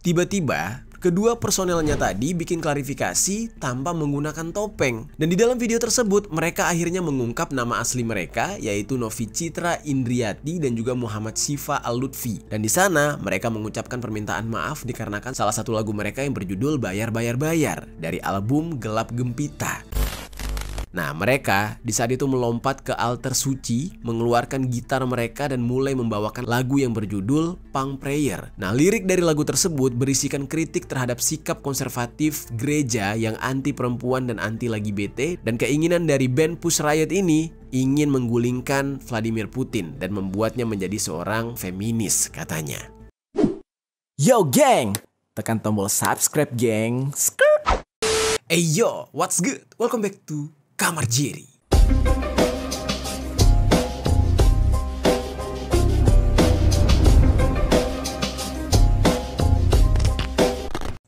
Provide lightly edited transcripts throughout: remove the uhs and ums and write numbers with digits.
Tiba-tiba, kedua personelnya tadi bikin klarifikasi tanpa menggunakan topeng. Dan di dalam video tersebut, mereka akhirnya mengungkap nama asli mereka, yaitu Novi Citra Indriati dan juga Muhammad Syifa Al-Lutfi. Dan di sana, mereka mengucapkan permintaan maaf dikarenakan salah satu lagu mereka yang berjudul Bayar Bayar Bayar dari album Gelap Gempita. Nah, mereka di saat itu melompat ke altar suci, mengeluarkan gitar mereka dan mulai membawakan lagu yang berjudul Punk Prayer. Nah, lirik dari lagu tersebut berisikan kritik terhadap sikap konservatif gereja yang anti perempuan dan anti LGBT, dan keinginan dari band Push Riot ini ingin menggulingkan Vladimir Putin dan membuatnya menjadi seorang feminis katanya. Yo geng, tekan tombol subscribe geng. Hey yo, what's good? Welcome back to Kamar Jerry.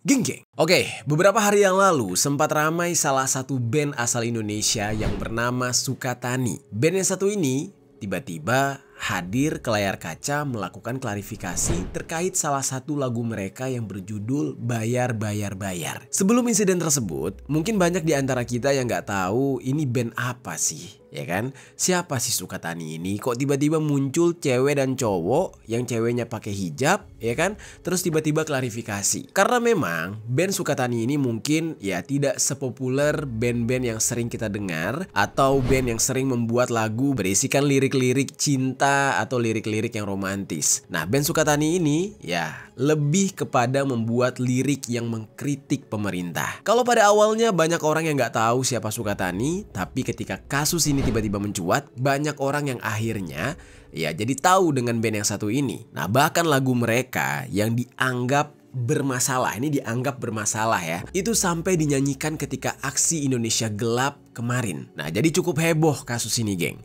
Geng. Oke, beberapa hari yang lalu sempat ramai salah satu band asal Indonesia yang bernama Sukatani. Band yang satu ini tiba-tiba hadir ke layar kaca melakukan klarifikasi terkait salah satu lagu mereka yang berjudul Bayar Bayar Bayar. Sebelum insiden tersebut, mungkin banyak di antara kita yang nggak tahu ini band apa sih, ya kan? Siapa sih Sukatani ini? Kok tiba-tiba muncul cewek dan cowok yang ceweknya pakai hijab, ya kan? Terus tiba-tiba klarifikasi. Karena memang band Sukatani ini mungkin ya tidak sepopuler band-band yang sering kita dengar atau band yang sering membuat lagu berisikan lirik-lirik cinta atau lirik-lirik yang romantis. Nah, band Sukatani ini ya lebih kepada membuat lirik yang mengkritik pemerintah. Kalau pada awalnya banyak orang yang nggak tahu siapa Sukatani, tapi ketika kasus ini tiba-tiba mencuat, banyak orang yang akhirnya ya jadi tahu dengan band yang satu ini. Nah, bahkan lagu mereka yang dianggap bermasalah, ini dianggap bermasalah ya, itu sampai dinyanyikan ketika aksi Indonesia Gelap kemarin. Nah, jadi cukup heboh kasus ini, geng.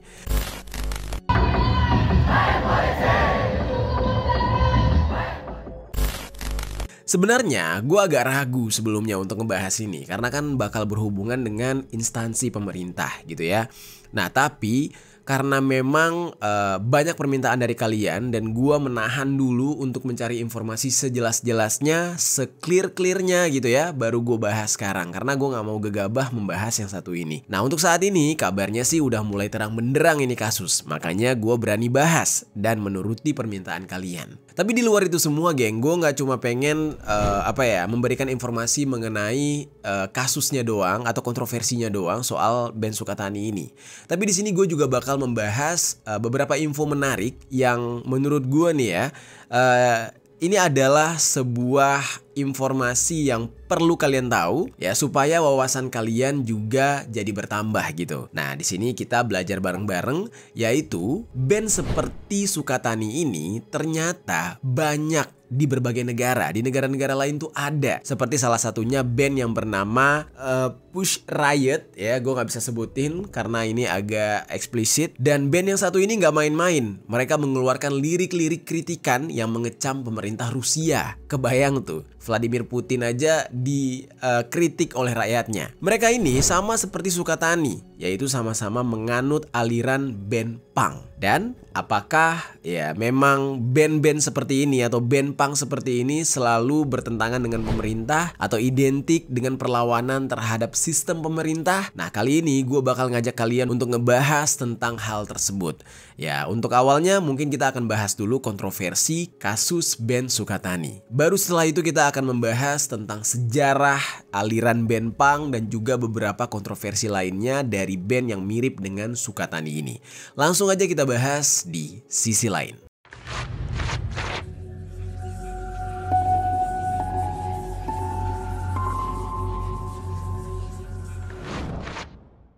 Sebenarnya gue agak ragu sebelumnya untuk ngebahas ini karena kan bakal berhubungan dengan instansi pemerintah gitu ya. Nah, tapi karena memang banyak permintaan dari kalian dan gue menahan dulu untuk mencari informasi sejelas-jelasnya, se-clear-clearnya gitu ya, baru gue bahas sekarang karena gue gak mau gegabah membahas yang satu ini. Nah, untuk saat ini kabarnya sih udah mulai terang benderang ini kasus, makanya gue berani bahas dan menuruti permintaan kalian. Tapi di luar itu semua, geng, gue gak cuma pengen memberikan informasi mengenai kasusnya doang atau kontroversinya doang soal band Sukatani ini. Tapi di sini gue juga bakal membahas beberapa info menarik yang menurut gue nih ya, ini adalah sebuah informasi yang perlu kalian tahu ya supaya wawasan kalian juga jadi bertambah gitu. Nah, di sini kita belajar bareng-bareng, yaitu band seperti Sukatani ini ternyata banyak di berbagai negara. Di negara-negara lain tuh ada. Seperti salah satunya band yang bernama Push Riot ya, gue nggak bisa sebutin karena ini agak eksplisit. Dan band yang satu ini nggak main-main. Mereka mengeluarkan lirik-lirik kritikan yang mengecam pemerintah Rusia. Kebayang tuh, Vladimir Putin aja dikritik oleh rakyatnya. Mereka ini sama seperti Sukatani, yaitu sama-sama menganut aliran band punk. Dan apakah ya memang band-band seperti ini atau band punk seperti ini selalu bertentangan dengan pemerintah atau identik dengan perlawanan terhadap sistem pemerintah? Nah, kali ini gue bakal ngajak kalian untuk ngebahas tentang hal tersebut. Ya, untuk awalnya mungkin kita akan bahas dulu kontroversi kasus band Sukatani. Baru setelah itu kita akan membahas tentang sejarah aliran band punk dan juga beberapa kontroversi lainnya dari band yang mirip dengan Sukatani ini. Langsung aja kita bahas di sisi lain.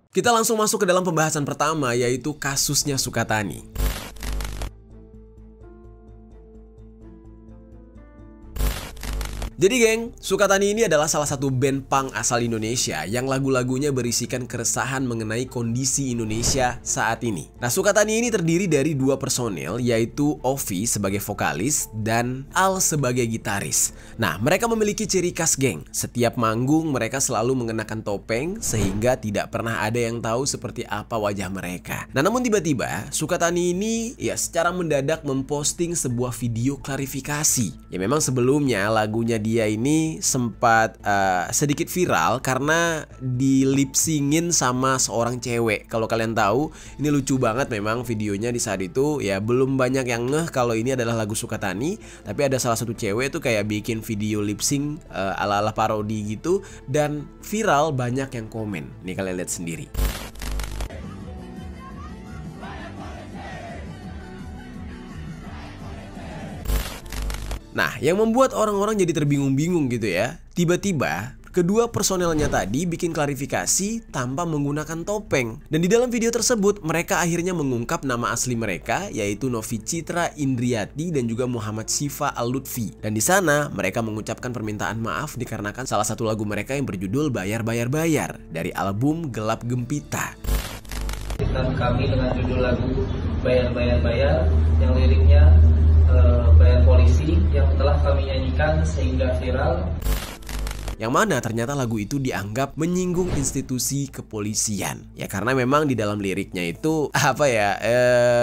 Kita langsung masuk ke dalam pembahasan pertama, yaitu kasusnya Sukatani. Jadi geng, Sukatani ini adalah salah satu band punk asal Indonesia yang lagu-lagunya berisikan keresahan mengenai kondisi Indonesia saat ini. Nah, Sukatani ini terdiri dari 2 personel, yaitu Ovi sebagai vokalis dan Al sebagai gitaris. Nah, mereka memiliki ciri khas geng. Setiap manggung mereka selalu mengenakan topeng sehingga tidak pernah ada yang tahu seperti apa wajah mereka. Nah, namun tiba-tiba Sukatani ini ya secara mendadak memposting sebuah video klarifikasi. Ya memang sebelumnya lagunya dia ini sempat sedikit viral karena di lip singin sama seorang cewek. Kalau kalian tahu, ini lucu banget memang videonya di saat itu. Ya belum banyak yang ngeh kalau ini adalah lagu Sukatani, tapi ada salah satu cewek tuh kayak bikin video lip sync ala-ala parodi gitu dan viral, banyak yang komen. Nih kalian lihat sendiri. Nah, yang membuat orang-orang jadi terbingung-bingung gitu ya, tiba-tiba kedua personelnya tadi bikin klarifikasi tanpa menggunakan topeng. Dan di dalam video tersebut, mereka akhirnya mengungkap nama asli mereka, yaitu Novi Citra Indriati dan juga Muhammad Siva Al-Lutfi. Dan di sana, mereka mengucapkan permintaan maaf dikarenakan salah satu lagu mereka yang berjudul Bayar Bayar Bayar dari album Gelap Gempita. Kami dengan judul lagu Bayar Bayar Bayar yang liriknya bayar polisi yang telah kami nyanyikan sehingga viral. Yang mana ternyata lagu itu dianggap menyinggung institusi kepolisian. Ya karena memang di dalam liriknya itu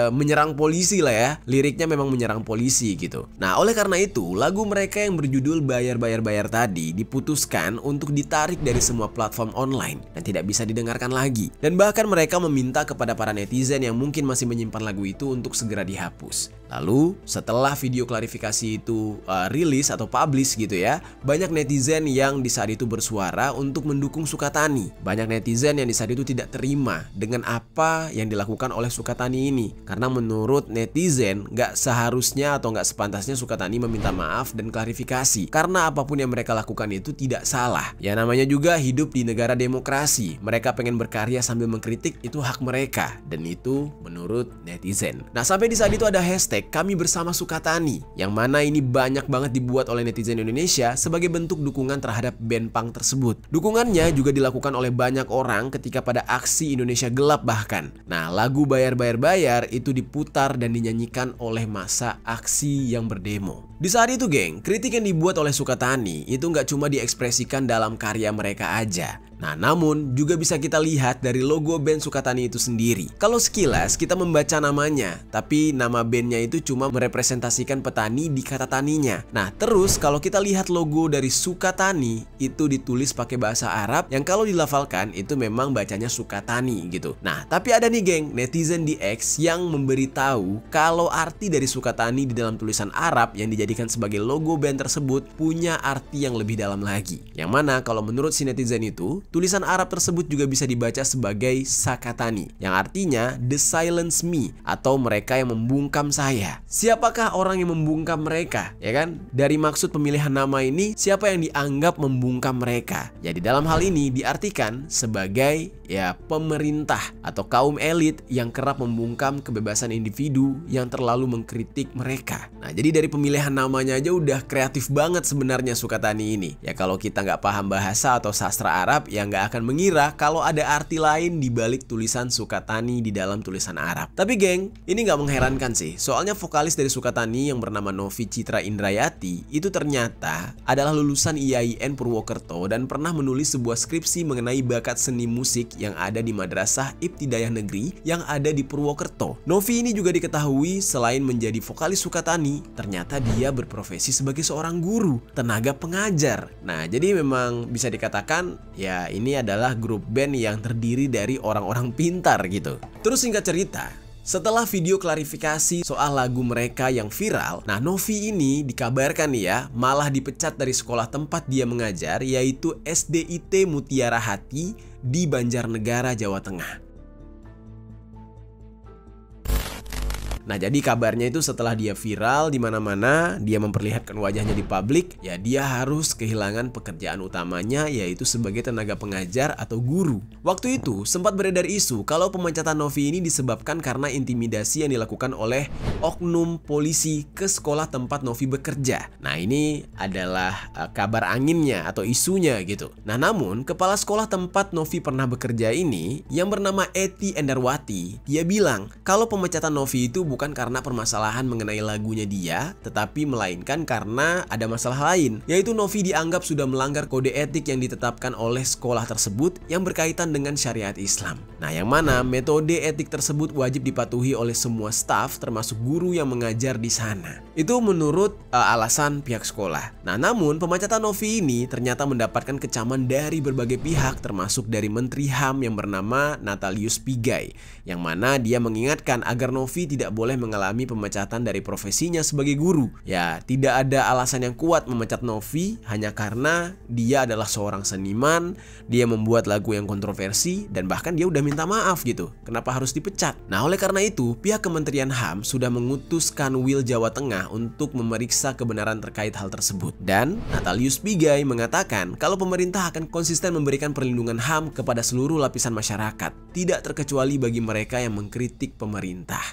menyerang polisi lah ya. Liriknya memang menyerang polisi gitu. Nah, oleh karena itu lagu mereka yang berjudul Bayar Bayar Bayar tadi diputuskan untuk ditarik dari semua platform online dan tidak bisa didengarkan lagi. Dan bahkan mereka meminta kepada para netizen yang mungkin masih menyimpan lagu itu untuk segera dihapus. Lalu setelah video klarifikasi itu rilis atau publish gitu ya, banyak netizen yang di saat itu bersuara untuk mendukung Sukatani. Banyak netizen yang di saat itu tidak terima dengan apa yang dilakukan oleh Sukatani ini. Karena menurut netizen gak seharusnya atau gak sepantasnya Sukatani meminta maaf dan klarifikasi. Karena apapun yang mereka lakukan itu tidak salah. Ya namanya juga hidup di negara demokrasi. Mereka pengen berkarya sambil mengkritik, itu hak mereka. Dan itu menurut netizen. Nah, sampai di saat itu ada hashtag Kami Bersama Sukatani, yang mana ini banyak banget dibuat oleh netizen Indonesia sebagai bentuk dukungan terhadap band punk tersebut. Dukungannya juga dilakukan oleh banyak orang ketika pada aksi Indonesia Gelap bahkan. Nah, lagu Bayar Bayar Bayar itu diputar dan dinyanyikan oleh massa aksi yang berdemo. Di saat itu geng, kritik yang dibuat oleh Sukatani itu nggak cuma diekspresikan dalam karya mereka aja. Nah, namun juga bisa kita lihat dari logo band Sukatani itu sendiri. Kalau sekilas kita membaca namanya, tapi nama bandnya itu cuma merepresentasikan petani di kata taninya. Nah, terus kalau kita lihat logo dari Sukatani itu ditulis pakai bahasa Arab yang kalau dilafalkan itu memang bacanya Sukatani gitu. Nah, tapi ada nih geng, netizen di X yang memberitahu kalau arti dari Sukatani di dalam tulisan Arab yang dijadikan sebagai logo band tersebut punya arti yang lebih dalam lagi. Yang mana kalau menurut si netizen itu, tulisan Arab tersebut juga bisa dibaca sebagai Sakatani, yang artinya The Silence Me, atau mereka yang membungkam saya. Siapakah orang yang membungkam mereka? Ya kan? Dari maksud pemilihan nama ini, siapa yang dianggap membungkam mereka? Ya di dalam hal ini diartikan sebagai ya pemerintah atau kaum elit yang kerap membungkam kebebasan individu yang terlalu mengkritik mereka. Nah, jadi dari pemilihan namanya aja udah kreatif banget sebenarnya Sukatani ini. Ya kalau kita nggak paham bahasa atau sastra Arab, yang nggak akan mengira kalau ada arti lain di balik tulisan Sukatani di dalam tulisan Arab. Tapi geng, ini nggak mengherankan sih. Soalnya vokalis dari Sukatani yang bernama Novi Citra Indrayati itu ternyata adalah lulusan IAIN Purwokerto dan pernah menulis sebuah skripsi mengenai bakat seni musik yang ada di Madrasah Ibtidaiyah Negeri yang ada di Purwokerto. Novi ini juga diketahui selain menjadi vokalis Sukatani, ternyata dia berprofesi sebagai seorang guru, tenaga pengajar. Nah, jadi memang bisa dikatakan ya ini adalah grup band yang terdiri dari orang-orang pintar gitu. Terus singkat cerita, setelah video klarifikasi soal lagu mereka yang viral, nah Novi ini dikabarkan nih ya malah dipecat dari sekolah tempat dia mengajar, yaitu SDIT Mutiara Hati di Banjarnegara, Jawa Tengah. Nah, jadi kabarnya itu setelah dia viral di mana-mana, dia memperlihatkan wajahnya di publik, ya dia harus kehilangan pekerjaan utamanya, yaitu sebagai tenaga pengajar atau guru. Waktu itu sempat beredar isu kalau pemecatan Novi ini disebabkan karena intimidasi yang dilakukan oleh oknum polisi ke sekolah tempat Novi bekerja. Nah, ini adalah kabar anginnya atau isunya gitu. Nah, namun kepala sekolah tempat Novi pernah bekerja ini yang bernama Eti Endarwati, dia bilang kalau pemecatan Novi itu bukan karena permasalahan mengenai lagunya dia, tetapi melainkan karena ada masalah lain, yaitu Novi dianggap sudah melanggar kode etik yang ditetapkan oleh sekolah tersebut yang berkaitan dengan syariat Islam. Nah, yang mana metode etik tersebut wajib dipatuhi oleh semua staf termasuk guru yang mengajar di sana. Itu menurut alasan pihak sekolah. Nah, namun pemecatan Novi ini ternyata mendapatkan kecaman dari berbagai pihak termasuk dari Menteri HAM yang bernama Natalius Pigai, yang mana dia mengingatkan agar Novi tidak boleh mengalami pemecatan dari profesinya sebagai guru. Ya, tidak ada alasan yang kuat memecat Novi hanya karena dia adalah seorang seniman, dia membuat lagu yang kontroversi, dan bahkan dia udah minta maaf gitu. Kenapa harus dipecat? Nah, oleh karena itu, pihak Kementerian HAM sudah mengutus Kanwil Jawa Tengah untuk memeriksa kebenaran terkait hal tersebut. Dan Natalius Pigai mengatakan kalau pemerintah akan konsisten memberikan perlindungan HAM kepada seluruh lapisan masyarakat, tidak terkecuali bagi mereka yang mengkritik pemerintah.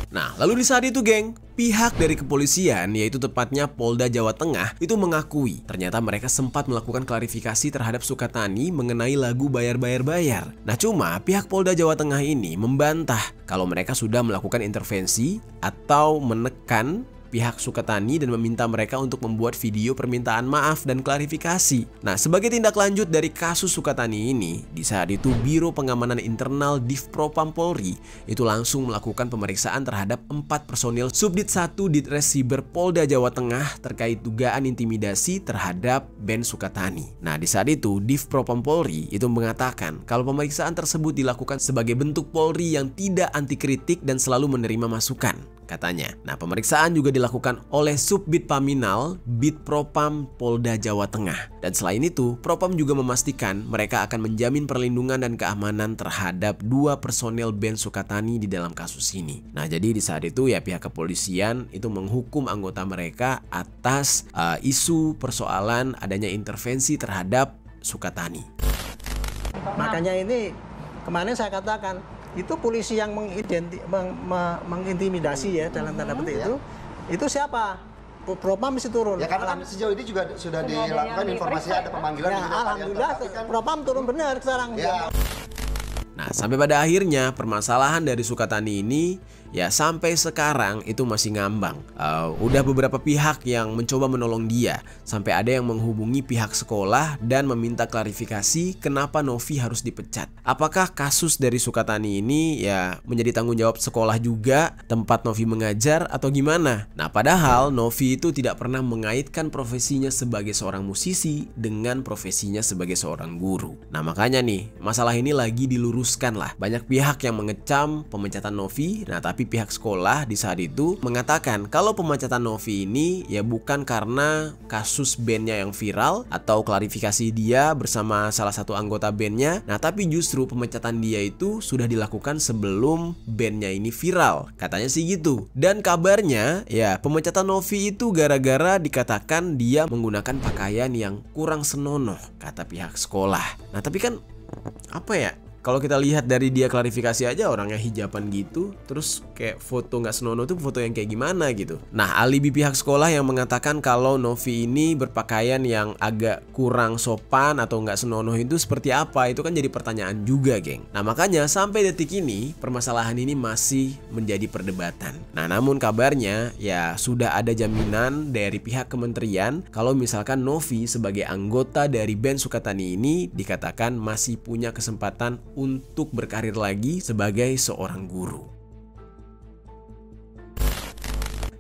Nah, lalu di saat itu geng, pihak dari kepolisian, yaitu tepatnya Polda Jawa Tengah, itu mengakui ternyata mereka sempat melakukan klarifikasi terhadap Sukatani mengenai lagu Bayar-Bayar-Bayar. Nah, cuma pihak Polda Jawa Tengah ini membantah kalau mereka sudah melakukan intervensi atau menekan pihak Sukatani dan meminta mereka untuk membuat video permintaan maaf dan klarifikasi. Nah, sebagai tindak lanjut dari kasus Sukatani ini, di saat itu Biro Pengamanan Internal Divpropam Polri itu langsung melakukan pemeriksaan terhadap 4 personil Subdit 1 Ditres Siber Polda Jawa Tengah terkait dugaan intimidasi terhadap band Sukatani. Nah, di saat itu Divpropam Polri itu mengatakan kalau pemeriksaan tersebut dilakukan sebagai bentuk Polri yang tidak anti kritik dan selalu menerima masukan, katanya. Nah, pemeriksaan juga dilakukan oleh Subbit Paminal Bitpropam Polda Jawa Tengah. Dan selain itu, Propam juga memastikan mereka akan menjamin perlindungan dan keamanan terhadap 2 personel band Sukatani di dalam kasus ini. Nah, jadi di saat itu ya pihak kepolisian itu menghukum anggota mereka atas isu persoalan adanya intervensi terhadap Sukatani. Makanya ini kemarin saya katakan itu polisi yang mengintimidasi ya dalam tanda petik itu siapa? Propam mesti turun. Ya karena kan sejauh ini juga sudah dilakukan informasi ada pemanggilan. Ya, alhamdulillah Propam turun benar sekarang. Ya. Nah, sampai pada akhirnya permasalahan dari Sukatani ini ya sampai sekarang itu masih ngambang. Udah beberapa pihak yang mencoba menolong dia, sampai ada yang menghubungi pihak sekolah dan meminta klarifikasi kenapa Novi harus dipecat. Apakah kasus dari Sukatani ini ya menjadi tanggung jawab sekolah juga, tempat Novi mengajar, atau gimana? Nah, padahal Novi itu tidak pernah mengaitkan profesinya sebagai seorang musisi dengan profesinya sebagai seorang guru. Nah, makanya nih masalah ini lagi diluruskan lah. Banyak pihak yang mengecam pemecatan Novi. Nah, tapi pihak sekolah di saat itu mengatakan kalau pemecatan Novi ini ya bukan karena kasus bandnya yang viral atau klarifikasi dia bersama salah satu anggota bandnya. Nah, tapi justru pemecatan dia itu sudah dilakukan sebelum bandnya ini viral. Katanya sih gitu. Dan kabarnya ya pemecatan Novi itu gara-gara dikatakan dia menggunakan pakaian yang kurang senonoh, kata pihak sekolah. Nah, tapi kan apa ya? Kalau kita lihat dari dia klarifikasi aja orangnya hijaban gitu, terus kayak foto nggak senonoh tuh foto yang kayak gimana gitu. Nah, alibi pihak sekolah yang mengatakan kalau Novi ini berpakaian yang agak kurang sopan atau nggak senonoh itu seperti apa, itu kan jadi pertanyaan juga, geng. Nah, makanya sampai detik ini permasalahan ini masih menjadi perdebatan. Nah, namun kabarnya ya sudah ada jaminan dari pihak kementerian kalau misalkan Novi sebagai anggota dari band Sukatani ini dikatakan masih punya kesempatan untuk berkarir lagi sebagai seorang guru.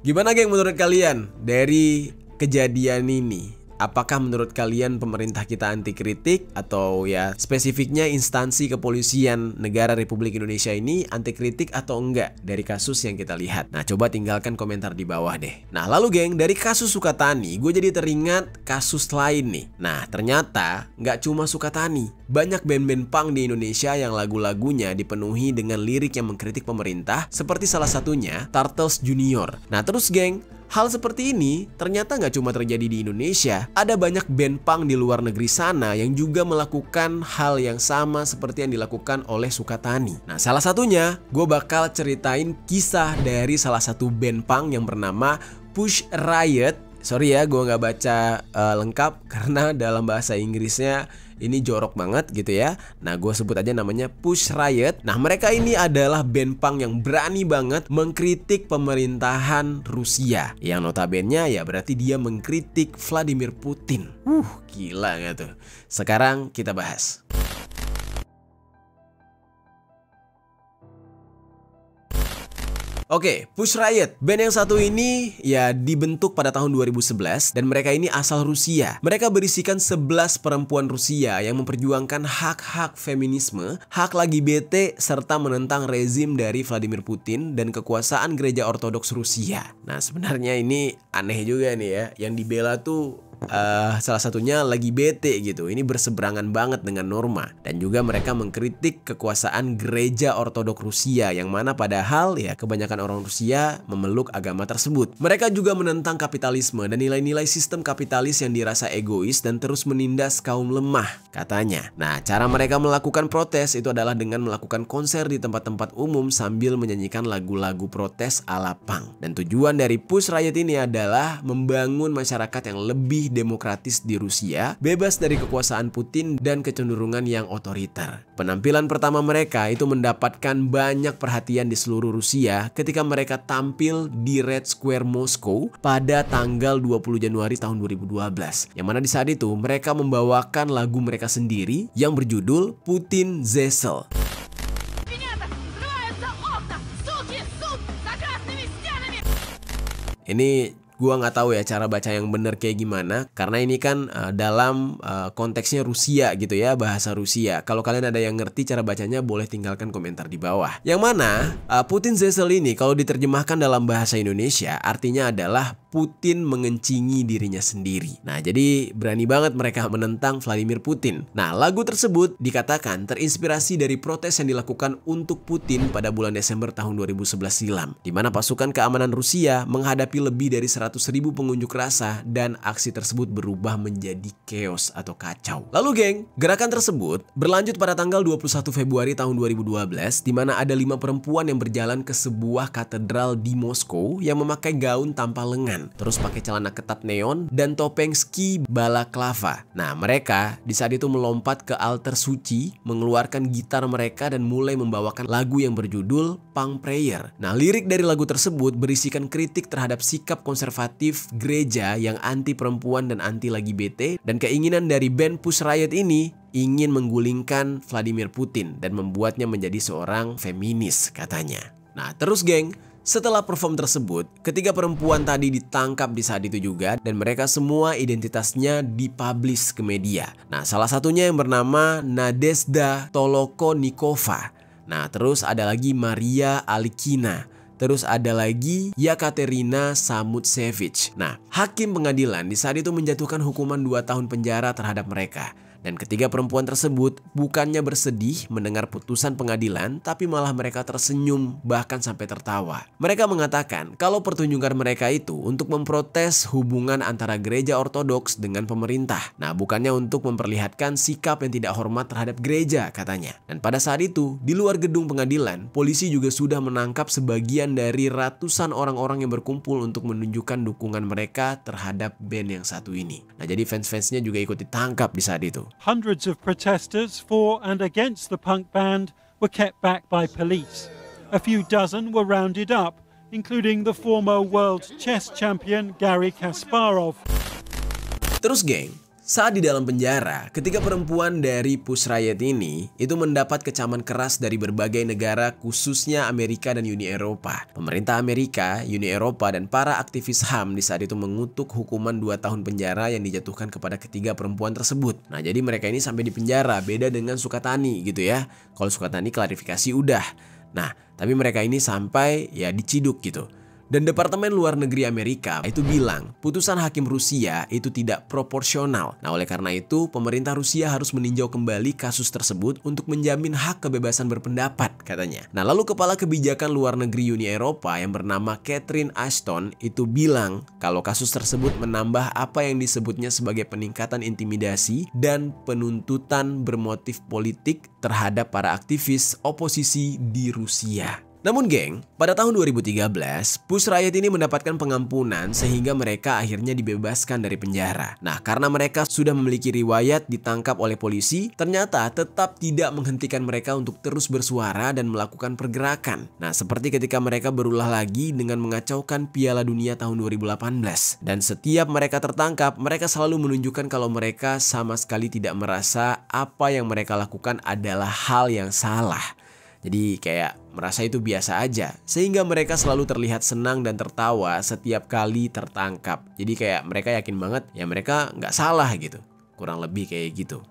Gimana geng menurut kalian dari kejadian ini? apakah menurut kalian pemerintah kita anti kritik atau ya spesifiknya instansi kepolisian negara Republik Indonesia ini anti kritik atau enggak dari kasus yang kita lihat. Nah, coba tinggalkan komentar di bawah deh. Nah, lalu geng, dari kasus Sukatani, gue jadi teringat kasus lain nih. Nah, ternyata nggak cuma Sukatani, banyak band-band punk di Indonesia yang lagu-lagunya dipenuhi dengan lirik yang mengkritik pemerintah, seperti salah satunya Turtles Junior. Nah, terus geng, hal seperti ini ternyata nggak cuma terjadi di Indonesia. Ada banyak band punk di luar negeri sana yang juga melakukan hal yang sama seperti yang dilakukan oleh Sukatani. Nah, salah satunya gue bakal ceritain kisah dari salah satu band punk yang bernama Push Riot. Sorry ya, gue nggak baca lengkap karena dalam bahasa Inggrisnya ini jorok banget gitu ya. Nah, gue sebut aja namanya Push Riot. Nah, mereka ini adalah band punk yang berani banget mengkritik pemerintahan Rusia. Yang notabene ya berarti dia mengkritik Vladimir Putin. Gila gak tuh? Sekarang kita bahas. Oke, Push Riot. Band yang satu ini ya dibentuk pada tahun 2011 dan mereka ini asal Rusia. Mereka berisikan 11 perempuan Rusia yang memperjuangkan hak-hak feminisme, hak LGBT, serta menentang rezim dari Vladimir Putin dan kekuasaan gereja Ortodoks Rusia. Nah, sebenarnya ini aneh juga nih ya. Yang dibela tuh salah satunya lagi bete gitu. Ini berseberangan banget dengan norma. Dan juga mereka mengkritik kekuasaan gereja Ortodoks Rusia, yang mana padahal ya kebanyakan orang Rusia memeluk agama tersebut. Mereka juga menentang kapitalisme dan nilai-nilai sistem kapitalis yang dirasa egois dan terus menindas kaum lemah, katanya. Nah, cara mereka melakukan protes itu adalah dengan melakukan konser di tempat-tempat umum sambil menyanyikan lagu-lagu protes ala punk. Dan tujuan dari Push Riot ini adalah membangun masyarakat yang lebih demokratis di Rusia, bebas dari kekuasaan Putin dan kecenderungan yang otoriter. Penampilan pertama mereka itu mendapatkan banyak perhatian di seluruh Rusia ketika mereka tampil di Red Square Moskow pada tanggal 20 Januari tahun 2012. Yang mana di saat itu mereka membawakan lagu mereka sendiri yang berjudul Putin Zesel. Ini gua nggak tahu ya cara baca yang bener kayak gimana, karena ini kan dalam konteksnya Rusia gitu ya, bahasa Rusia. Kalau kalian ada yang ngerti cara bacanya boleh tinggalkan komentar di bawah. Yang mana Putin Zesel ini kalau diterjemahkan dalam bahasa Indonesia artinya adalah Putin mengencingi dirinya sendiri. Nah, jadi berani banget mereka menentang Vladimir Putin. Nah, lagu tersebut dikatakan terinspirasi dari protes yang dilakukan untuk Putin pada bulan Desember tahun 2011 silam, di mana pasukan keamanan Rusia menghadapi lebih dari 100.000 pengunjuk rasa dan aksi tersebut berubah menjadi chaos atau kacau. Lalu geng, gerakan tersebut berlanjut pada tanggal 21 Februari tahun 2012 di mana ada 5 perempuan yang berjalan ke sebuah katedral di Moskow yang memakai gaun tanpa lengan, terus pakai celana ketat neon dan topeng ski balaklava. Nah, mereka di saat itu melompat ke altar suci, mengeluarkan gitar mereka dan mulai membawakan lagu yang berjudul Punk Prayer. Nah, lirik dari lagu tersebut berisikan kritik terhadap sikap konservatif gereja yang anti perempuan dan anti LGBT, dan keinginan dari band Push Riot ini ingin menggulingkan Vladimir Putin dan membuatnya menjadi seorang feminis, katanya. Nah, terus geng, setelah perform tersebut, ketiga perempuan tadi ditangkap di saat itu juga dan mereka semua identitasnya dipublish ke media. Nah, salah satunya yang bernama Nadezhda Tolokonnikova. Nah, terus ada lagi Maria Alikina. Terus ada lagi Yekaterina Samutsevich. Nah, hakim pengadilan di saat itu menjatuhkan hukuman 2 tahun penjara terhadap mereka. Dan ketiga perempuan tersebut bukannya bersedih mendengar putusan pengadilan, tapi malah mereka tersenyum bahkan sampai tertawa. Mereka mengatakan kalau pertunjukan mereka itu untuk memprotes hubungan antara gereja Ortodoks dengan pemerintah. Nah, bukannya untuk memperlihatkan sikap yang tidak hormat terhadap gereja, katanya. Dan pada saat itu, di luar gedung pengadilan, polisi juga sudah menangkap sebagian dari ratusan orang-orang yang berkumpul untuk menunjukkan dukungan mereka terhadap band yang satu ini. Nah, jadi fans-fansnya juga ikut ditangkap di saat itu. Hundreds of protesters for and against the punk band were kept back by police. A few dozen were rounded up, including the former world chess champion Garry Kasparov. Terus geng, Saat di dalam penjara, ketika perempuan dari Push Riot ini itu mendapat kecaman keras dari berbagai negara khususnya Amerika dan Uni Eropa. Pemerintah Amerika, Uni Eropa, dan para aktivis HAM di saat itu mengutuk hukuman 2 tahun penjara yang dijatuhkan kepada ketiga perempuan tersebut. Nah, jadi mereka ini sampai di penjara, beda dengan Sukatani gitu ya. Kalau Sukatani klarifikasi udah. Nah, tapi mereka ini sampai ya diciduk gitu. Dan Departemen Luar Negeri Amerika itu bilang putusan hakim Rusia itu tidak proporsional. Nah, oleh karena itu pemerintah Rusia harus meninjau kembali kasus tersebut untuk menjamin hak kebebasan berpendapat katanya. Nah, lalu Kepala Kebijakan Luar Negeri Uni Eropa yang bernama Catherine Ashton itu bilang kalau kasus tersebut menambah apa yang disebutnya sebagai peningkatan intimidasi dan penuntutan bermotif politik terhadap para aktivis oposisi di Rusia. Namun geng, pada tahun 2013, Push Riot ini mendapatkan pengampunan sehingga mereka akhirnya dibebaskan dari penjara. Nah, karena mereka sudah memiliki riwayat ditangkap oleh polisi, ternyata tetap tidak menghentikan mereka untuk terus bersuara dan melakukan pergerakan. Nah, seperti ketika mereka berulah lagi dengan mengacaukan Piala Dunia tahun 2018. Dan setiap mereka tertangkap, mereka selalu menunjukkan kalau mereka sama sekali tidak merasa apa yang mereka lakukan adalah hal yang salah. Jadi kayak merasa itu biasa aja, sehingga mereka selalu terlihat senang dan tertawa setiap kali tertangkap. Jadi kayak mereka yakin banget ya mereka nggak salah gitu, kurang lebih kayak gitu.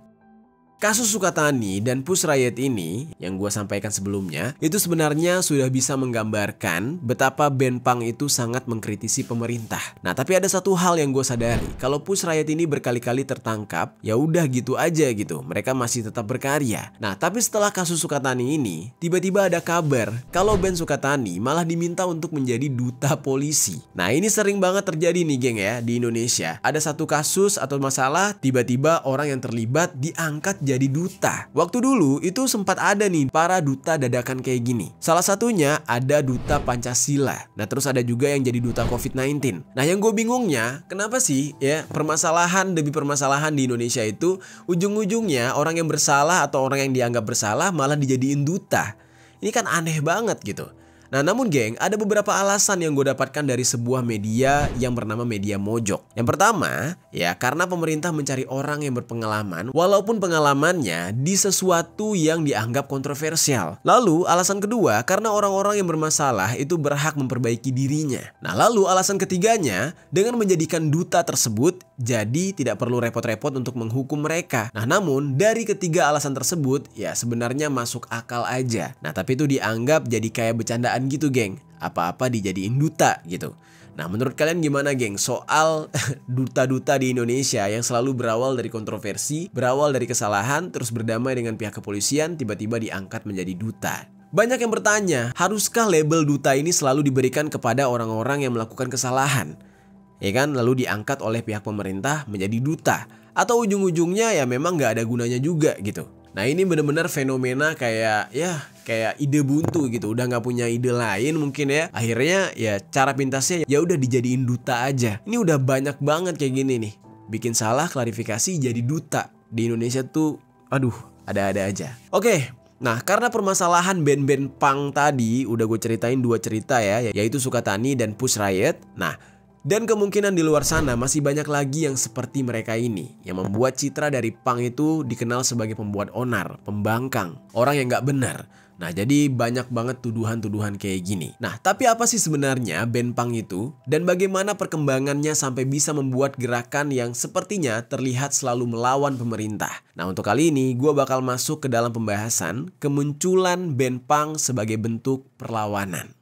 Kasus Sukatani dan Push Riot ini yang gue sampaikan sebelumnya itu sebenarnya sudah bisa menggambarkan betapa band punk itu sangat mengkritisi pemerintah. Nah, tapi ada satu hal yang gue sadari, kalau Push Riot ini berkali-kali tertangkap, ya udah gitu aja gitu, mereka masih tetap berkarya. Nah, tapi setelah kasus Sukatani ini, tiba-tiba ada kabar kalau band Sukatani malah diminta untuk menjadi duta polisi. Nah, ini sering banget terjadi nih geng ya di Indonesia. Ada satu kasus atau masalah, tiba-tiba orang yang terlibat diangkat jadi duta. Waktu dulu itu sempat ada nih para duta dadakan kayak gini. Salah satunya ada duta Pancasila. Nah, terus ada juga yang jadi duta COVID-19. Nah, yang gue bingungnya, kenapa sih ya permasalahan demi permasalahan di Indonesia itu ujung-ujungnya orang yang bersalah atau orang yang dianggap bersalah malah dijadiin duta. Ini kan aneh banget gitu. Nah, namun geng, ada beberapa alasan yang gue dapatkan dari sebuah media yang bernama Media Mojok. Yang pertama, ya karena pemerintah mencari orang yang berpengalaman walaupun pengalamannya di sesuatu yang dianggap kontroversial. Lalu, alasan kedua, karena orang-orang yang bermasalah itu berhak memperbaiki dirinya. Nah, lalu alasan ketiganya, dengan menjadikan duta tersebut, jadi tidak perlu repot-repot untuk menghukum mereka. Nah, namun dari ketiga alasan tersebut, ya sebenarnya masuk akal aja. Nah, tapi itu dianggap jadi kayak bercandaan gitu geng, apa-apa dijadiin duta gitu. Nah, menurut kalian gimana geng soal duta-duta di Indonesia yang selalu berawal dari kontroversi, berawal dari kesalahan, terus berdamai dengan pihak kepolisian, tiba-tiba diangkat menjadi duta? Banyak yang bertanya, haruskah label duta ini selalu diberikan kepada orang-orang yang melakukan kesalahan? Ya kan, lalu diangkat oleh pihak pemerintah menjadi duta, atau ujung-ujungnya ya memang nggak ada gunanya juga gitu. Nah, ini benar-benar fenomena kayak ide buntu gitu, udah nggak punya ide lain mungkin ya. Akhirnya ya cara pintasnya ya udah dijadiin duta aja. Ini udah banyak banget kayak gini nih. Bikin salah klarifikasi jadi duta. Di Indonesia tuh aduh, ada-ada aja. Oke. Nah, karena permasalahan band-band punk tadi udah gue ceritain 2 cerita ya, yaitu Sukatani dan Push Riot. Nah, dan kemungkinan di luar sana masih banyak lagi yang seperti mereka ini, yang membuat citra dari punk itu dikenal sebagai pembuat onar, pembangkang, orang yang gak benar. Nah, jadi banyak banget tuduhan-tuduhan kayak gini. Nah, tapi apa sih sebenarnya band punk itu? Dan bagaimana perkembangannya sampai bisa membuat gerakan yang sepertinya terlihat selalu melawan pemerintah? Nah, untuk kali ini gue bakal masuk ke dalam pembahasan kemunculan band punk sebagai bentuk perlawanan.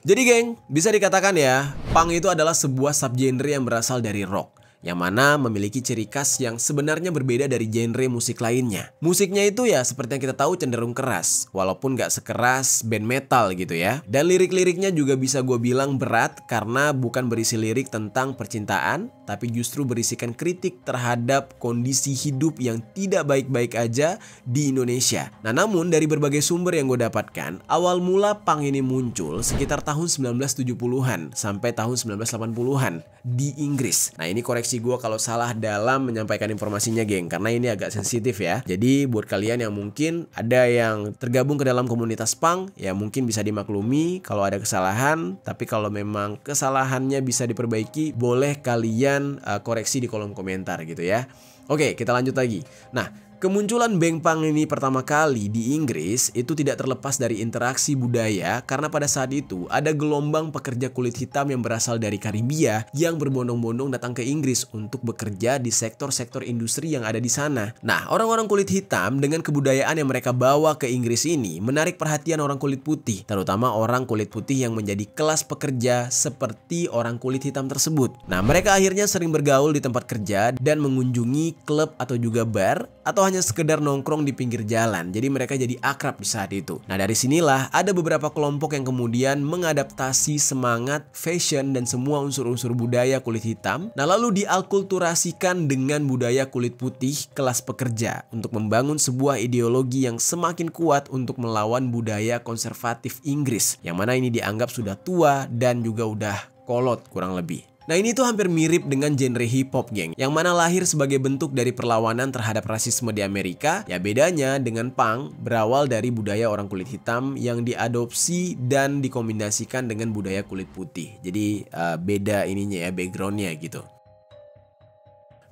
Jadi geng, bisa dikatakan ya, punk itu adalah sebuah subgenre yang berasal dari rock, yang mana memiliki ciri khas yang sebenarnya berbeda dari genre musik lainnya. Musiknya itu ya seperti yang kita tahu cenderung keras, walaupun gak sekeras band metal gitu ya. Dan lirik-liriknya juga bisa gue bilang berat karena bukan berisi lirik tentang percintaan, tapi justru berisikan kritik terhadap kondisi hidup yang tidak baik-baik aja di Indonesia. Nah, namun dari berbagai sumber yang gue dapatkan, awal mula punk ini muncul sekitar tahun 1970-an sampai tahun 1980-an di Inggris. Nah, ini koreksi koreksi gue kalau salah dalam menyampaikan informasinya geng, karena ini agak sensitif ya. Jadi buat kalian yang mungkin ada yang tergabung ke dalam komunitas punk, ya mungkin bisa dimaklumi kalau ada kesalahan. Tapi kalau memang kesalahannya bisa diperbaiki, boleh kalian koreksi di kolom komentar gitu ya. Oke, kita lanjut lagi. Nah, kemunculan band punk ini pertama kali di Inggris itu tidak terlepas dari interaksi budaya, karena pada saat itu ada gelombang pekerja kulit hitam yang berasal dari Karibia yang berbondong-bondong datang ke Inggris untuk bekerja di sektor-sektor industri yang ada di sana. Nah, orang-orang kulit hitam dengan kebudayaan yang mereka bawa ke Inggris ini menarik perhatian orang kulit putih, terutama orang kulit putih yang menjadi kelas pekerja seperti orang kulit hitam tersebut. Nah, mereka akhirnya sering bergaul di tempat kerja dan mengunjungi klub atau juga bar, atau hanya sekedar nongkrong di pinggir jalan. Jadi mereka jadi akrab di saat itu. Nah, dari sinilah ada beberapa kelompok yang kemudian mengadaptasi semangat, fashion, dan semua unsur-unsur budaya kulit hitam. Nah, lalu dialkulturasikan dengan budaya kulit putih kelas pekerja untuk membangun sebuah ideologi yang semakin kuat untuk melawan budaya konservatif Inggris, yang mana ini dianggap sudah tua dan juga udah kolot kurang lebih. Nah, ini tuh hampir mirip dengan genre hip hop geng, yang mana lahir sebagai bentuk dari perlawanan terhadap rasisme di Amerika. Ya bedanya dengan punk berawal dari budaya orang kulit hitam yang diadopsi dan dikombinasikan dengan budaya kulit putih. Jadi beda ininya ya, backgroundnya gitu.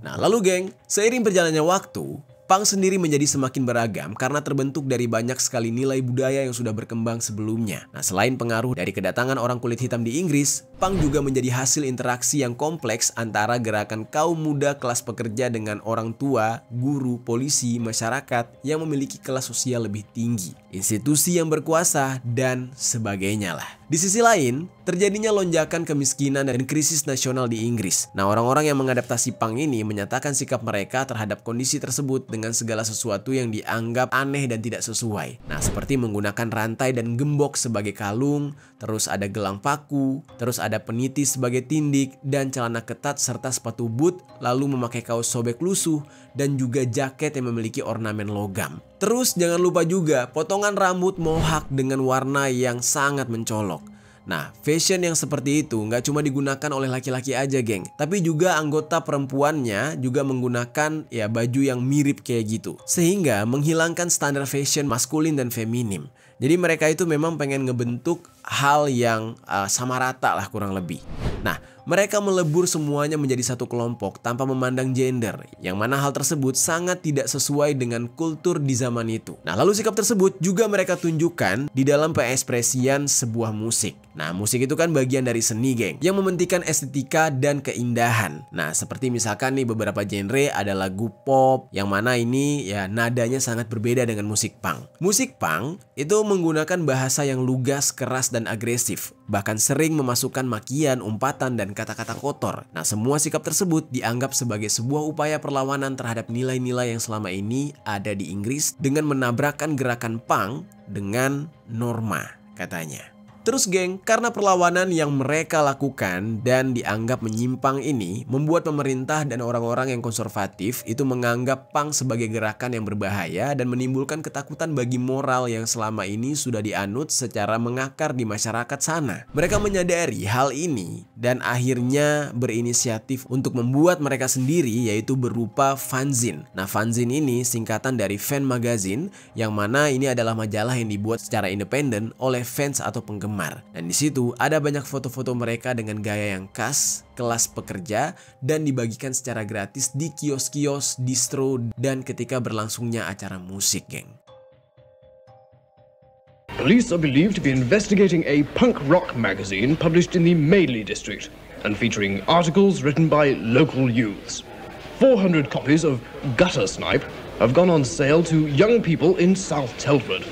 Nah, lalu geng, seiring berjalannya waktu, punk sendiri menjadi semakin beragam karena terbentuk dari banyak sekali nilai budaya yang sudah berkembang sebelumnya. Nah, selain pengaruh dari kedatangan orang kulit hitam di Inggris, punk juga menjadi hasil interaksi yang kompleks antara gerakan kaum muda kelas pekerja dengan orang tua, guru, polisi, masyarakat yang memiliki kelas sosial lebih tinggi, institusi yang berkuasa, dan sebagainya lah. Di sisi lain, terjadinya lonjakan kemiskinan dan krisis nasional di Inggris. Nah, orang-orang yang mengadaptasi punk ini menyatakan sikap mereka terhadap kondisi tersebut dengan segala sesuatu yang dianggap aneh dan tidak sesuai. Nah, seperti menggunakan rantai dan gembok sebagai kalung, terus ada gelang paku, terus ada peniti sebagai tindik, dan celana ketat serta sepatu boot, lalu memakai kaos sobek lusuh, dan juga jaket yang memiliki ornamen logam. Terus jangan lupa juga potongan rambut mohawk dengan warna yang sangat mencolok. Nah, fashion yang seperti itu nggak cuma digunakan oleh laki-laki aja geng, tapi juga anggota perempuannya juga menggunakan ya baju yang mirip kayak gitu, sehingga menghilangkan standar fashion maskulin dan feminim. Jadi mereka itu memang pengen ngebentuk hal yang sama rata lah kurang lebih. Nah, mereka melebur semuanya menjadi satu kelompok tanpa memandang gender, yang mana hal tersebut sangat tidak sesuai dengan kultur di zaman itu. Nah, lalu sikap tersebut juga mereka tunjukkan di dalam pengekspresian sebuah musik. Nah, musik itu kan bagian dari seni geng, yang mementingkan estetika dan keindahan. Nah, seperti misalkan nih beberapa genre ada lagu pop, yang mana ini ya nadanya sangat berbeda dengan musik punk. Musik punk itu menggunakan bahasa yang lugas, keras, dan agresif, bahkan sering memasukkan makian, umpatan, dan kata-kata kotor. Nah, semua sikap tersebut dianggap sebagai sebuah upaya perlawanan terhadap nilai-nilai yang selama ini ada di Inggris dengan menabrakkan gerakan punk dengan norma, katanya. Terus geng, karena perlawanan yang mereka lakukan dan dianggap menyimpang ini membuat pemerintah dan orang-orang yang konservatif itu menganggap punk sebagai gerakan yang berbahaya dan menimbulkan ketakutan bagi moral yang selama ini sudah dianut secara mengakar di masyarakat sana. Mereka menyadari hal ini dan akhirnya berinisiatif untuk membuat mereka sendiri, yaitu berupa fanzine. Nah, fanzine ini singkatan dari fan magazine, yang mana ini adalah majalah yang dibuat secara independen oleh fans atau penggemar. Dan di situ ada banyak foto-foto mereka dengan gaya yang khas kelas pekerja dan dibagikan secara gratis di kios-kios, distro, dan ketika berlangsungnya acara musik, geng. Police are believed to be investigating a punk rock magazine published in the Madeley district and featuring articles written by local youths. 400 copies of Gutter Snipe have gone on sale to young people in South Telford.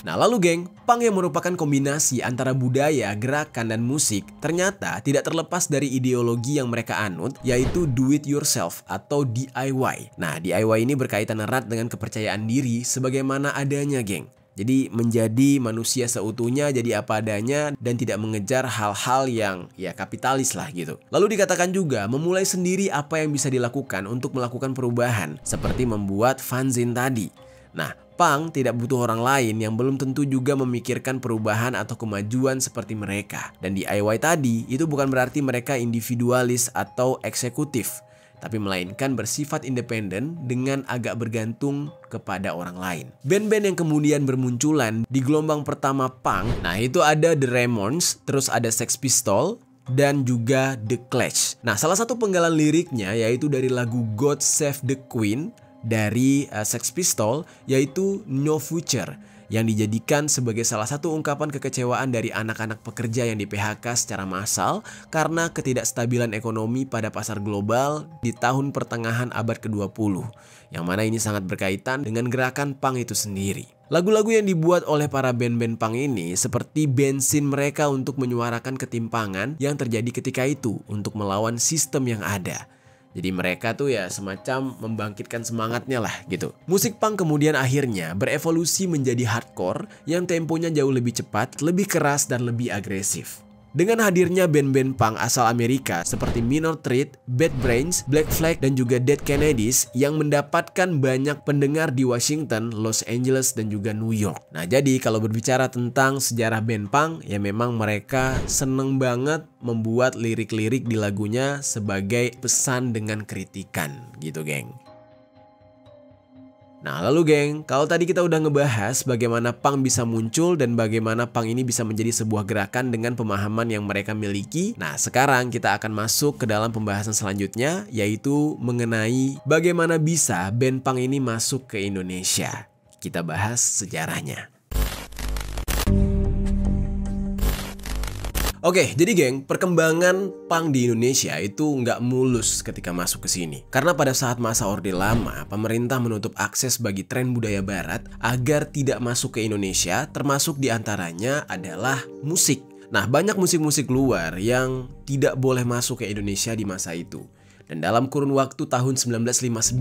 Nah, lalu geng, punk yang merupakan kombinasi antara budaya, gerakan, dan musik ternyata tidak terlepas dari ideologi yang mereka anut, yaitu do it yourself atau DIY. Nah, DIY ini berkaitan erat dengan kepercayaan diri sebagaimana adanya, geng. Jadi menjadi manusia seutuhnya, jadi apa adanya, dan tidak mengejar hal-hal yang ya kapitalis lah gitu. Lalu dikatakan juga memulai sendiri apa yang bisa dilakukan untuk melakukan perubahan, seperti membuat fanzine tadi. Nah, punk tidak butuh orang lain yang belum tentu juga memikirkan perubahan atau kemajuan seperti mereka. Dan DIY tadi itu bukan berarti mereka individualis atau eksekutif, tapi melainkan bersifat independen dengan agak bergantung kepada orang lain. Band-band yang kemudian bermunculan di gelombang pertama punk, nah itu ada The Ramones, terus ada Sex Pistols, dan juga The Clash. Nah, salah satu penggalan liriknya yaitu dari lagu God Save the Queen dari Sex Pistols, yaitu No Future, yang dijadikan sebagai salah satu ungkapan kekecewaan dari anak-anak pekerja yang di-PHK secara massal karena ketidakstabilan ekonomi pada pasar global di tahun pertengahan abad ke-20, yang mana ini sangat berkaitan dengan gerakan punk itu sendiri. Lagu-lagu yang dibuat oleh para band-band punk ini seperti bensin mereka untuk menyuarakan ketimpangan yang terjadi ketika itu untuk melawan sistem yang ada. Jadi mereka tuh ya semacam membangkitkan semangatnya lah gitu. Musik punk kemudian akhirnya berevolusi menjadi hardcore yang temponya jauh lebih cepat, lebih keras dan lebih agresif. Dengan hadirnya band-band punk asal Amerika seperti Minor Threat, Bad Brains, Black Flag, dan juga Dead Kennedys yang mendapatkan banyak pendengar di Washington, Los Angeles, dan juga New York. Nah, jadi kalau berbicara tentang sejarah band punk, ya memang mereka seneng banget membuat lirik-lirik di lagunya sebagai pesan dengan kritikan gitu, geng. Nah lalu geng, kalau tadi kita udah ngebahas bagaimana punk bisa muncul dan bagaimana punk ini bisa menjadi sebuah gerakan dengan pemahaman yang mereka miliki. Nah sekarang kita akan masuk ke dalam pembahasan selanjutnya, yaitu mengenai bagaimana bisa band punk ini masuk ke Indonesia. Kita bahas sejarahnya. Oke, jadi geng, perkembangan punk di Indonesia itu nggak mulus ketika masuk ke sini. Karena pada saat masa Orde Lama, pemerintah menutup akses bagi tren budaya barat agar tidak masuk ke Indonesia, termasuk diantaranya adalah musik. Nah, banyak musik-musik luar yang tidak boleh masuk ke Indonesia di masa itu. Dan dalam kurun waktu tahun 1959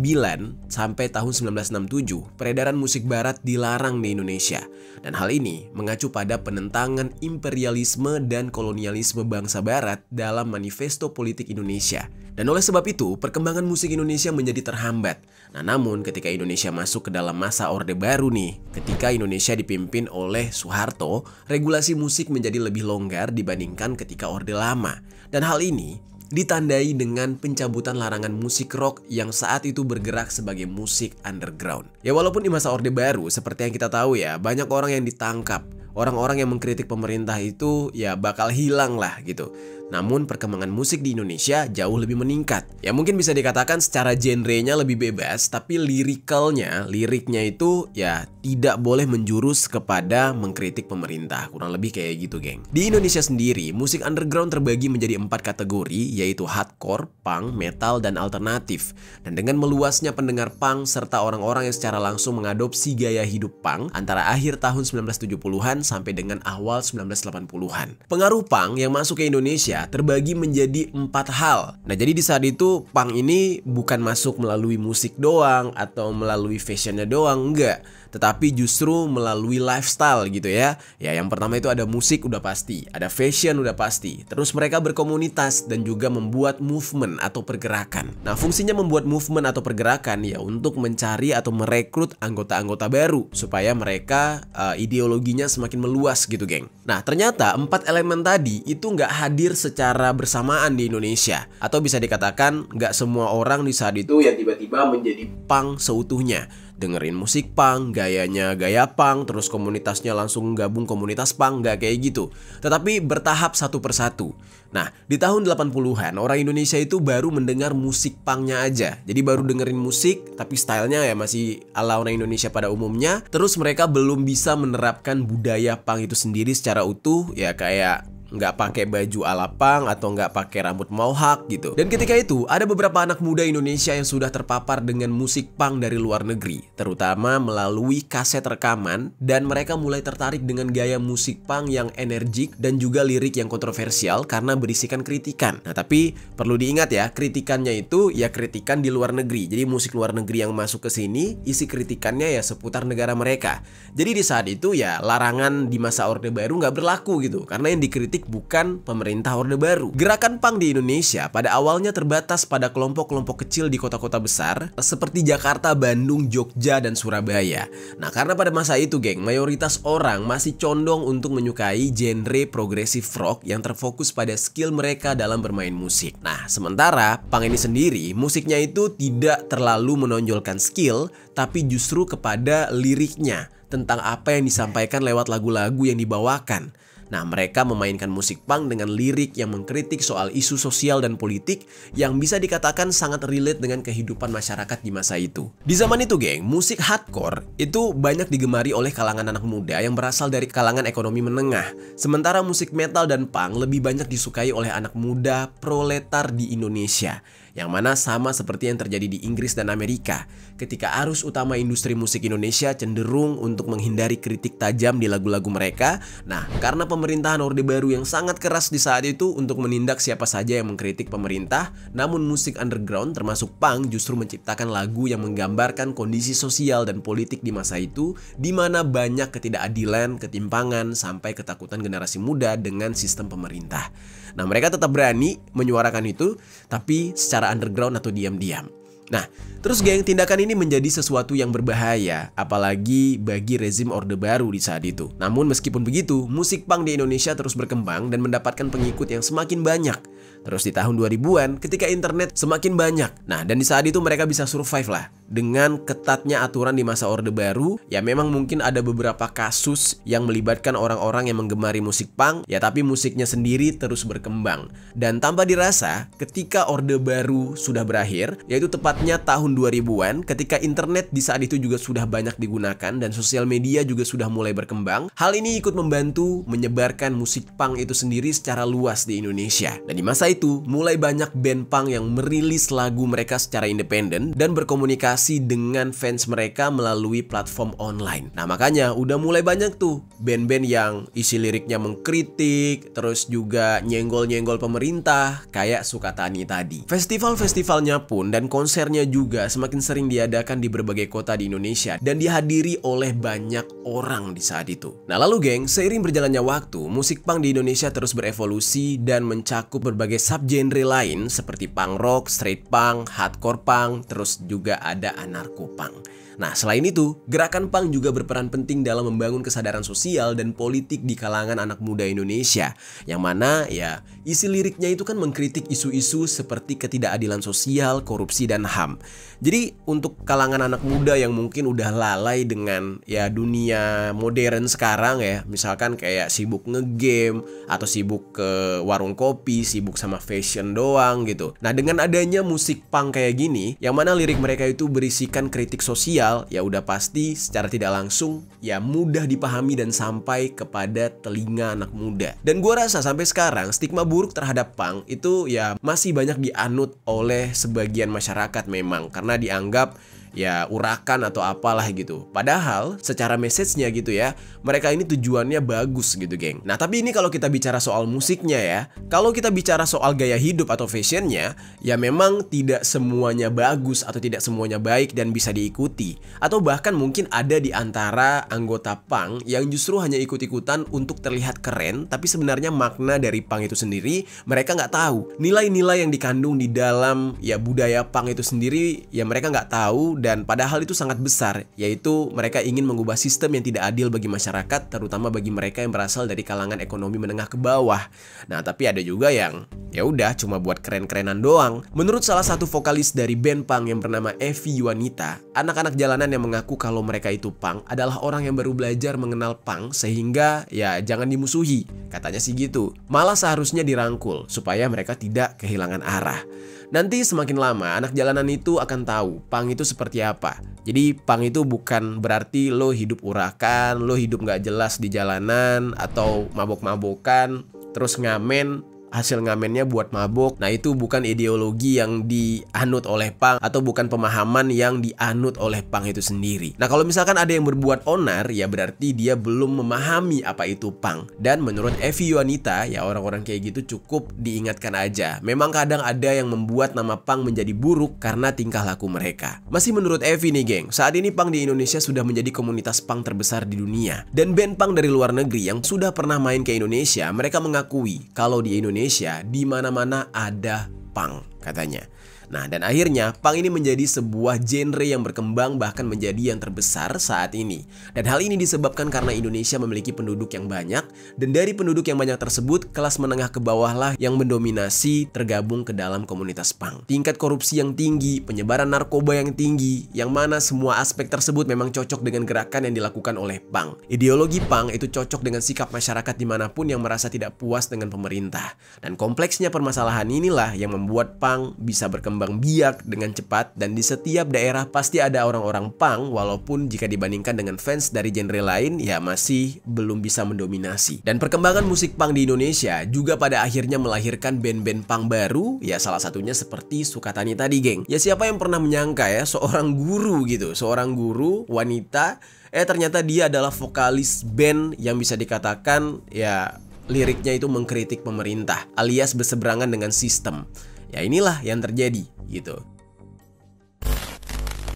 sampai tahun 1967, peredaran musik barat dilarang di Indonesia. Dan hal ini mengacu pada penentangan imperialisme dan kolonialisme bangsa barat dalam Manifesto Politik Indonesia. Dan oleh sebab itu, perkembangan musik Indonesia menjadi terhambat. Nah, namun ketika Indonesia masuk ke dalam masa Orde Baru nih, ketika Indonesia dipimpin oleh Soeharto, regulasi musik menjadi lebih longgar dibandingkan ketika Orde Lama. Dan hal ini ditandai dengan pencabutan larangan musik rock yang saat itu bergerak sebagai musik underground. Ya walaupun di masa Orde Baru seperti yang kita tahu ya, banyak orang yang ditangkap. Orang-orang yang mengkritik pemerintah itu ya bakal hilang lah gitu. Namun perkembangan musik di Indonesia jauh lebih meningkat. Ya mungkin bisa dikatakan secara genrenya lebih bebas, tapi liriknya itu ya tidak boleh menjurus kepada mengkritik pemerintah. Kurang lebih kayak gitu, geng. Di Indonesia sendiri, musik underground terbagi menjadi 4 kategori, yaitu hardcore, punk, metal, dan alternatif. Dan dengan meluasnya pendengar punk serta orang-orang yang secara langsung mengadopsi gaya hidup punk antara akhir tahun 1970-an sampai dengan awal 1980-an. Pengaruh punk yang masuk ke Indonesia terbagi menjadi 4 hal. Nah, jadi di saat itu punk ini bukan masuk melalui musik doang atau melalui fashionnya doang, enggak. Tetapi justru melalui lifestyle gitu ya. Ya, yang pertama itu ada musik udah pasti, ada fashion udah pasti. Terus mereka berkomunitas dan juga membuat movement atau pergerakan. Nah, fungsinya membuat movement atau pergerakan ya untuk mencari atau merekrut anggota-anggota baru supaya mereka ideologinya semakin meluas gitu, geng. Nah, ternyata 4 elemen tadi itu nggak hadir secara bersamaan di Indonesia. Atau bisa dikatakan nggak semua orang di saat itu yang tiba-tiba menjadi punk seutuhnya. Dengerin musik punk, gayanya gaya punk, terus komunitasnya langsung gabung komunitas punk, nggak kayak gitu. Tetapi bertahap satu persatu. Nah, di tahun 80-an orang Indonesia itu baru mendengar musik punknya aja. Jadi baru dengerin musik, tapi stylenya ya masih ala orang Indonesia pada umumnya. Terus mereka belum bisa menerapkan budaya punk itu sendiri secara utuh, ya kayak nggak pakai baju ala punk atau nggak pakai rambut mohawk gitu. Dan ketika itu ada beberapa anak muda Indonesia yang sudah terpapar dengan musik punk dari luar negeri, terutama melalui kaset rekaman, dan mereka mulai tertarik dengan gaya musik punk yang energik dan juga lirik yang kontroversial karena berisikan kritikan. Nah, tapi perlu diingat ya, kritikannya itu ya kritikan di luar negeri. Jadi musik luar negeri yang masuk ke sini, isi kritikannya ya seputar negara mereka. Jadi di saat itu ya larangan di masa Orde Baru nggak berlaku gitu, karena yang dikritik mengkritik, bukan pemerintah Orde Baru. Gerakan punk di Indonesia pada awalnya terbatas pada kelompok-kelompok kecil di kota-kota besar seperti Jakarta, Bandung, Jogja, dan Surabaya. Nah, karena pada masa itu, geng, mayoritas orang masih condong untuk menyukai genre progressive rock yang terfokus pada skill mereka dalam bermain musik. Nah, sementara punk ini sendiri, musiknya itu tidak terlalu menonjolkan skill, tapi justru kepada liriknya, tentang apa yang disampaikan lewat lagu-lagu yang dibawakan. Nah, mereka memainkan musik punk dengan lirik yang mengkritik soal isu sosial dan politik yang bisa dikatakan sangat relate dengan kehidupan masyarakat di masa itu. Di zaman itu, geng, musik hardcore itu banyak digemari oleh kalangan anak muda yang berasal dari kalangan ekonomi menengah. Sementara musik metal dan punk lebih banyak disukai oleh anak muda proletar di Indonesia, yang mana sama seperti yang terjadi di Inggris dan Amerika, ketika arus utama industri musik Indonesia cenderung untuk menghindari kritik tajam di lagu-lagu mereka. Nah, karena pemerintahan Orde Baru yang sangat keras di saat itu untuk menindak siapa saja yang mengkritik pemerintah, namun musik underground termasuk punk justru menciptakan lagu yang menggambarkan kondisi sosial dan politik di masa itu, di mana banyak ketidakadilan, ketimpangan, sampai ketakutan generasi muda dengan sistem pemerintah. Nah, mereka tetap berani menyuarakan itu, tapi secara underground atau diam-diam. Nah, terus geng, tindakan ini menjadi sesuatu yang berbahaya, apalagi bagi rezim Orde Baru di saat itu. Namun meskipun begitu, musik punk di Indonesia terus berkembang dan mendapatkan pengikut yang semakin banyak. Terus di tahun 2000-an, ketika internet semakin banyak, nah, dan di saat itu mereka bisa survive lah. Dengan ketatnya aturan di masa Orde Baru, ya memang mungkin ada beberapa kasus yang melibatkan orang-orang yang menggemari musik punk, ya tapi musiknya sendiri terus berkembang. Dan tanpa dirasa, ketika Orde Baru sudah berakhir, yaitu tepatnya tahun 2000-an, ketika internet di saat itu juga sudah banyak digunakan dan sosial media juga sudah mulai berkembang, hal ini ikut membantu menyebarkan musik punk itu sendiri secara luas di Indonesia. Dan di masa itu, mulai banyak band punk yang merilis lagu mereka secara independen dan berkomunikasi dengan fans mereka melalui platform online. Nah, makanya udah mulai banyak tuh band-band yang isi liriknya mengkritik, terus juga nyenggol-nyenggol pemerintah, kayak Sukatani tadi. Festival-festivalnya pun dan konsernya juga semakin sering diadakan di berbagai kota di Indonesia dan dihadiri oleh banyak orang di saat itu. Nah, lalu geng, seiring berjalannya waktu, musik punk di Indonesia terus berevolusi dan mencakup berbagai subgenre lain seperti punk rock, straight punk, hardcore punk, terus juga ada anarko-punk. Nah, selain itu, gerakan punk juga berperan penting dalam membangun kesadaran sosial dan politik di kalangan anak muda Indonesia, yang mana ya isi liriknya itu kan mengkritik isu-isu seperti ketidakadilan sosial, korupsi, dan HAM. Jadi untuk kalangan anak muda yang mungkin udah lalai dengan ya dunia modern sekarang ya, misalkan kayak sibuk ngegame atau sibuk ke warung kopi, sibuk sama fashion doang gitu. Nah, dengan adanya musik punk kayak gini, yang mana lirik mereka itu berisikan kritik sosial, ya udah pasti secara tidak langsung ya mudah dipahami dan sampai kepada telinga anak muda. Dan gua rasa sampai sekarang stigma buruk terhadap punk itu ya masih banyak dianut oleh sebagian masyarakat memang, karena dianggap ya urakan atau apalah gitu. Padahal secara message-nya gitu ya, mereka ini tujuannya bagus gitu, geng. Nah, tapi ini kalau kita bicara soal musiknya ya. Kalau kita bicara soal gaya hidup atau fashionnya, ya memang tidak semuanya bagus atau tidak semuanya baik dan bisa diikuti. Atau bahkan mungkin ada di antara anggota punk yang justru hanya ikut-ikutan untuk terlihat keren, tapi sebenarnya makna dari punk itu sendiri mereka nggak tahu. Nilai-nilai yang dikandung di dalam ya budaya punk itu sendiri ya mereka nggak tahu. Dan padahal itu sangat besar, yaitu mereka ingin mengubah sistem yang tidak adil bagi masyarakat, terutama bagi mereka yang berasal dari kalangan ekonomi menengah ke bawah. Nah, tapi ada juga yang ya udah cuma buat keren-kerenan doang. Menurut salah satu vokalis dari band punk yang bernama Evi Yuanita, anak-anak jalanan yang mengaku kalau mereka itu punk adalah orang yang baru belajar mengenal punk, sehingga ya jangan dimusuhi, katanya sih gitu. Malah seharusnya dirangkul supaya mereka tidak kehilangan arah. Nanti semakin lama anak jalanan itu akan tahu punk itu seperti apa. Jadi punk itu bukan berarti lo hidup urakan, lo hidup gak jelas di jalanan, atau mabok-mabokan, terus ngamen, hasil ngamennya buat mabok. Nah itu bukan ideologi yang dianut oleh punk atau bukan pemahaman yang dianut oleh punk itu sendiri. Nah kalau misalkan ada yang berbuat onar, ya berarti dia belum memahami apa itu punk. Dan menurut Evi Yuanita, ya orang-orang kayak gitu cukup diingatkan aja. Memang kadang ada yang membuat nama punk menjadi buruk karena tingkah laku mereka. Masih menurut Evi nih geng, saat ini punk di Indonesia sudah menjadi komunitas punk terbesar di dunia. Dan band punk dari luar negeri yang sudah pernah main ke Indonesia, mereka mengakui kalau di Indonesia di mana-mana ada punk katanya. Nah dan akhirnya punk ini menjadi sebuah genre yang berkembang bahkan menjadi yang terbesar saat ini. Dan hal ini disebabkan karena Indonesia memiliki penduduk yang banyak, dan dari penduduk yang banyak tersebut kelas menengah ke bawah lah yang mendominasi tergabung ke dalam komunitas punk. Tingkat korupsi yang tinggi, penyebaran narkoba yang tinggi, yang mana semua aspek tersebut memang cocok dengan gerakan yang dilakukan oleh punk. Ideologi punk itu cocok dengan sikap masyarakat dimanapun yang merasa tidak puas dengan pemerintah. Dan kompleksnya permasalahan inilah yang membuat punk bisa berkembang biak dengan cepat, dan di setiap daerah pasti ada orang-orang punk, walaupun jika dibandingkan dengan fans dari genre lain ya masih belum bisa mendominasi. Dan perkembangan musik punk di Indonesia juga pada akhirnya melahirkan band-band punk baru, ya salah satunya seperti Sukatani tadi geng. Ya siapa yang pernah menyangka ya seorang guru gitu, seorang guru wanita, ternyata dia adalah vokalis band yang bisa dikatakan ya liriknya itu mengkritik pemerintah alias berseberangan dengan sistem. Ya inilah yang terjadi gitu.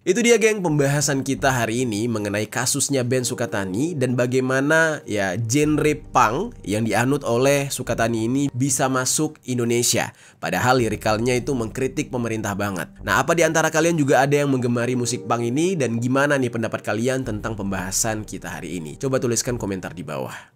Itu dia geng pembahasan kita hari ini mengenai kasusnya band Sukatani dan bagaimana ya genre punk yang dianut oleh Sukatani ini bisa masuk Indonesia. Padahal lirikalnya itu mengkritik pemerintah banget. Nah apa di antara kalian juga ada yang menggemari musik punk ini, dan gimana nih pendapat kalian tentang pembahasan kita hari ini? Coba tuliskan komentar di bawah.